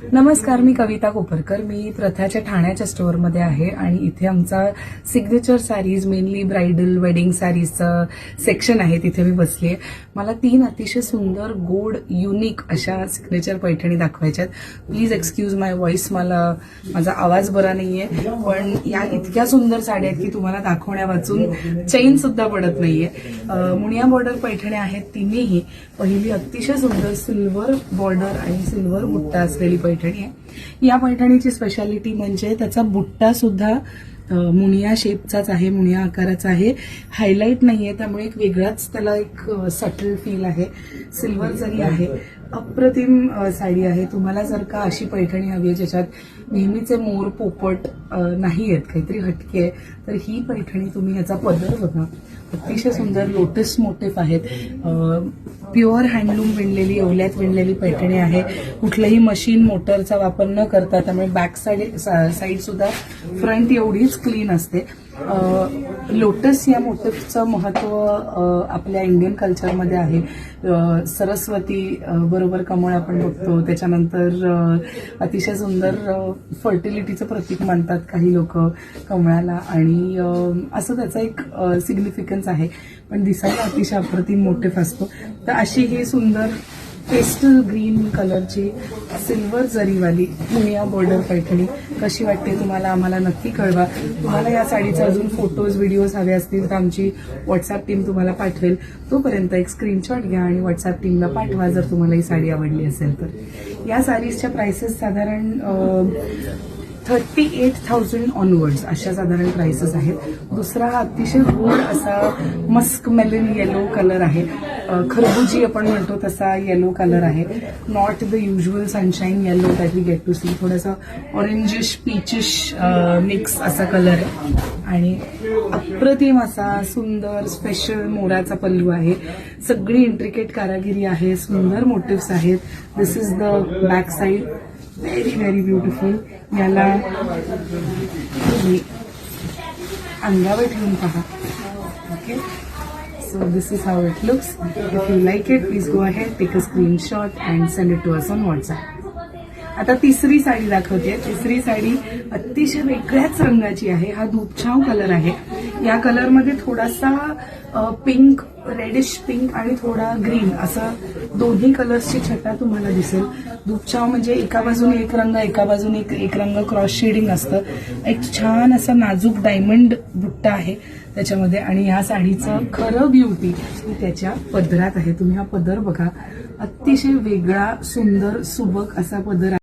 नमस्कार, मी कविता कोपरकर. मी प्रथाच्या ठाण्याच्या स्टोअरमध्ये आहे आणि इथे आमचा signature saris, mainly bridal wedding साडीजचं सेक्शन आहे. तिथे मी बसली आहे. मला 3 अतिशय सुंदर, गोड, युनिक अशा सिग्नेचर पैठणी दाखवायच्यात. प्लीज एक्सक्यूज माय व्हॉइस, माझा आवाज बरा नाहीये, पण या इतक्या सुंदर साड्या आहेत की तुम्हाला दाखवण्या वाचून चैन सुद्धा पडत नाहीये. मुनिया बॉर्डर पैठण्या आहेत तिन्हीही. पहिली अतिशय सुंदर सिल्वर बॉर्डर आणि सिल्वर बुट्टा असलेली पैठणी आहे. या पैठणीची स्पेशालिटी म्हणजे त्याचा बुट्टा सुद्धा मुनिया शेपचाच आहे, मुनिया आकाराचा आहे. हायलाइट नाहीये, त्यामुळे एक वेगळाच त्याला एक सटल फील आहे. सिल्वर जरी आहे. अप्रतिम साडी आहे. तुम्हाला जर का अशी पैठणी हवी आहे ज्याच्यात नेहमीचे मोर पोपट नाही आहेत, काहीतरी हटके आहे, तर ही पैठणी तुम्ही याचा पदर बघा. अतिशय सुंदर लोटस मोटिफ आहेत. प्युअर हँडलूम विणलेली, ओल्यात विणलेली पैठणी आहे. कुठलंही मशीन मोटरचा वापर न करता, त्यामुळे बॅक साईड सुद्धा फ्रंट एवढीच क्लीन असते. लोटस या मोटिफचं महत्व आपल्या इंडियन कल्चरमध्ये आहे. सरस्वती बरोबर कमळ आपण बघतो. त्याच्यानंतर अतिशय सुंदर फर्टिलिटीचं प्रतीक मानतात काही लोक कमळाला, आणि असं त्याचा एक सिग्निफिकन्स आहे. पण दिसायला अतिशय अप्रतिम मोटिफ असतो. तर अशी ही सुंदर पेस्टल ग्रीन कलरची सिल्वर जरीवाली मुनिया बॉर्डर पैठणी कशी वाटते तुम्हाला आम्हाला नक्की कळवा. तुम्हाला या साडीचे अजून फोटोज व्हिडिओज हवे असतील तर आमची व्हॉट्सअप टीम तुम्हाला पाठवेल. तोपर्यंत एक स्क्रीनशॉट घ्या आणि व्हॉट्सअप टीमला पाठवा जर तुम्हाला ही साडी आवडली असेल तर. या साडीजच्या प्राइसेस साधारण 38,000 ऑनवर्ड्स अशा साधारण प्राइसेस आहेत. दुसरा हा अतिशय गोड असा मस्क मेलन येलो कलर आहे. खरबुजी आपण म्हणतो तसा येलो कलर आहे. Not the usual sunshine yellow that we get to see. थोडासा ऑरेंजिश पीचिश मिक्स असा कलर आहे आणि अप्रतिम असा सुंदर स्पेशल मोराचा पल्लू आहे. सगळी इंट्रिकेट कारागिरी आहे. सुंदर मोटिव्स आहेत. This is the back side. Very very beautiful. याला अंगावर ठेवून पहा. Okay, so this is how it looks. If you like it, please go ahead, take a screenshot and send it to us on WhatsApp. आता तिसरी साडी दाखवते. तिसरी साडी अतिशय वेगळ्याच रंगाची आहे. हा दूधछाव कलर आहे. या कलरमध्ये थोडासा पिंक, रेडिश पिंक आणि थोडा ग्रीन असा दोन्ही कलर्सची छटा तुम्हाला दिसेल. दूधछाव म्हणजे एका बाजूने एक रंग, एका बाजूने एक रंग क्रॉस शेडिंग असतं. एक छान असा नाजूक डायमंड बुट्टा आहे त्याच्यामध्ये. आणि ह्या साडीचं खरं ब्युटी त्याच्या पदरात आहे. तुम्ही हा पदर बघा. अतिशय वेगळा, सुंदर, सुबक असा पदर आहे.